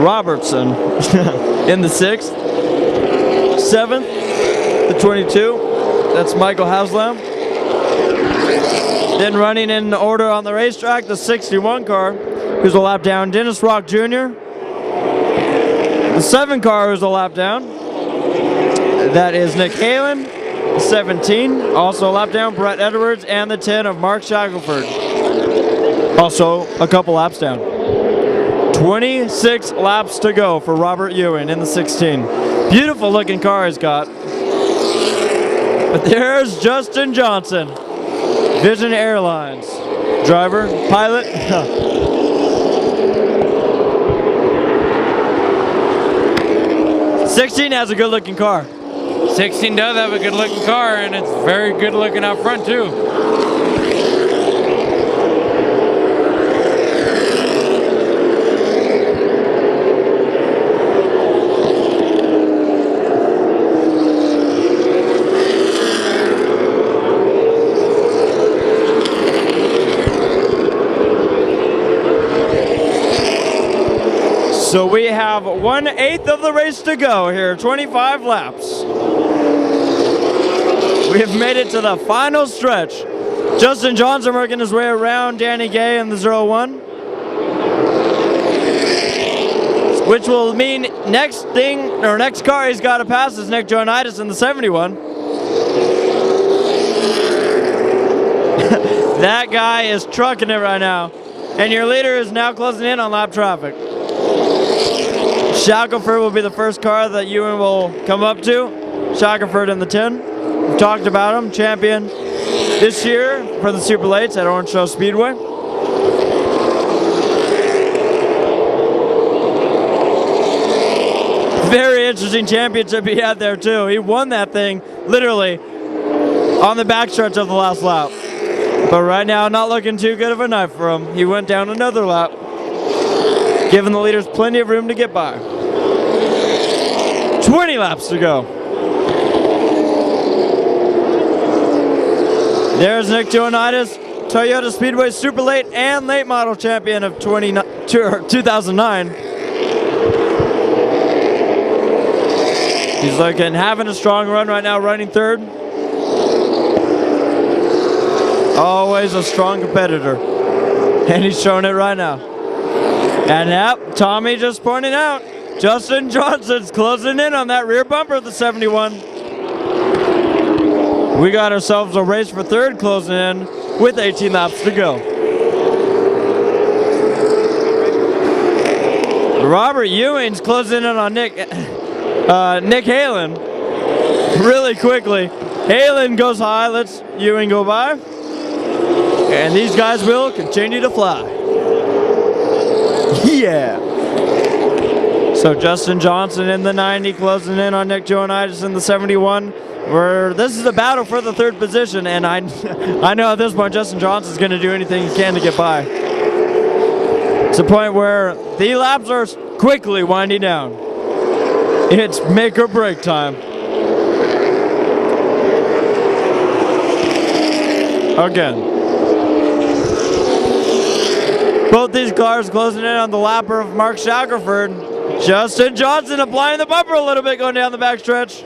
Robertson in the 6th. 7th, the 22. That's Michael Haslam. Then running in order on the racetrack, the 61 car, who's a lap down, Dennis Rock Jr. The 7 car, who's a lap down, that is Nick Halen. 17, also a lap down, Brett Edwards, and the 10 of Mark Shackelford. Also a couple laps down. 26 laps to go for Robert Ewing in the 16. Beautiful looking car he's got. But there's Justin Johnson, Vision Airlines. Driver, pilot. 16 has a good looking car. 16 does have a good looking car, and it's very good looking out front too. So we have 1/8 of the race to go here, 25 laps. We have made it to the final stretch. Justin Johnson working his way around Danny Gay in the 01. Which will mean next car he's got to pass is Nick Joanitis in the 71. That guy is trucking it right now. And your leader is now closing in on lap traffic. Shackelford will be the first car that Ewan will come up to. Shackelford in the 10. We've talked about him, champion this year for the Super Lates at Orange Show Speedway. Very interesting championship he had there too. He won that thing literally on the backstretch of the last lap. But right now, not looking too good of a night for him. He went down another lap, giving the leaders plenty of room to get by. 20 laps to go. There's Nick Joanitis, Toyota Speedway Super Late and Late Model Champion of 2009. He's having a strong run right now, running third. Always a strong competitor. And he's showing it right now. And yep, Tommy just pointing out, Justin Johnson's closing in on that rear bumper of the 71. We got ourselves a race for third closing in with 18 laps to go. Robert Ewing's closing in on Nick Halen really quickly. Halen goes high, lets Ewing go by. And these guys will continue to fly. Yeah. So Justin Johnson in the 90 closing in on Nick Joanitis in the 71. This is a battle for the third position, and I know at this point Justin Johnson's going to do anything he can to get by. It's a point where the laps are quickly winding down. It's make or break time. Again. Both these cars closing in on the lapper of Mark Shackelford. Justin Johnson applying the bumper a little bit going down the backstretch.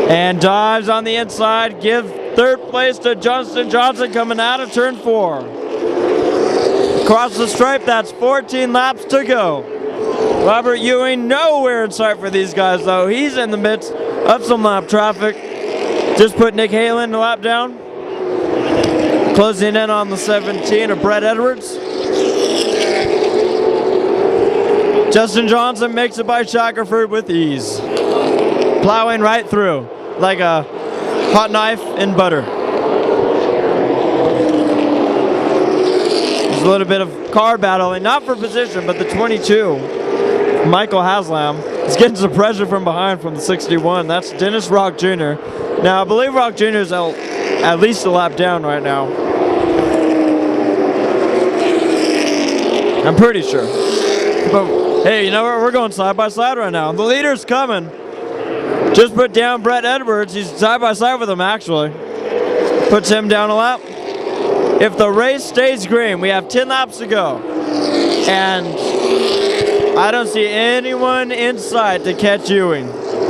And dives on the inside. Give third place to Justin Johnson coming out of turn 4. Across the stripe, that's 14 laps to go. Robert Ewing nowhere in sight for these guys though. He's in the midst of some lap traffic. Just put Nick Halen the lap down. Closing in on the 17 of Brett Edwards. Justin Johnson makes it by Shackelford with ease. Plowing right through like a hot knife in butter. There's a little bit of car battling, not for position, but the 22, Michael Haslam, is getting some pressure from behind from the 61. That's Dennis Rock Jr. Now, I believe Rock Jr. is at least a lap down right now. I'm pretty sure. But hey, you know what? We're going side by side right now. The leader's coming. Just put down Brett Edwards. He's side by side with him, actually. Puts him down a lap. If the race stays green, we have 10 laps to go. And I don't see anyone in sight to catch Ewing.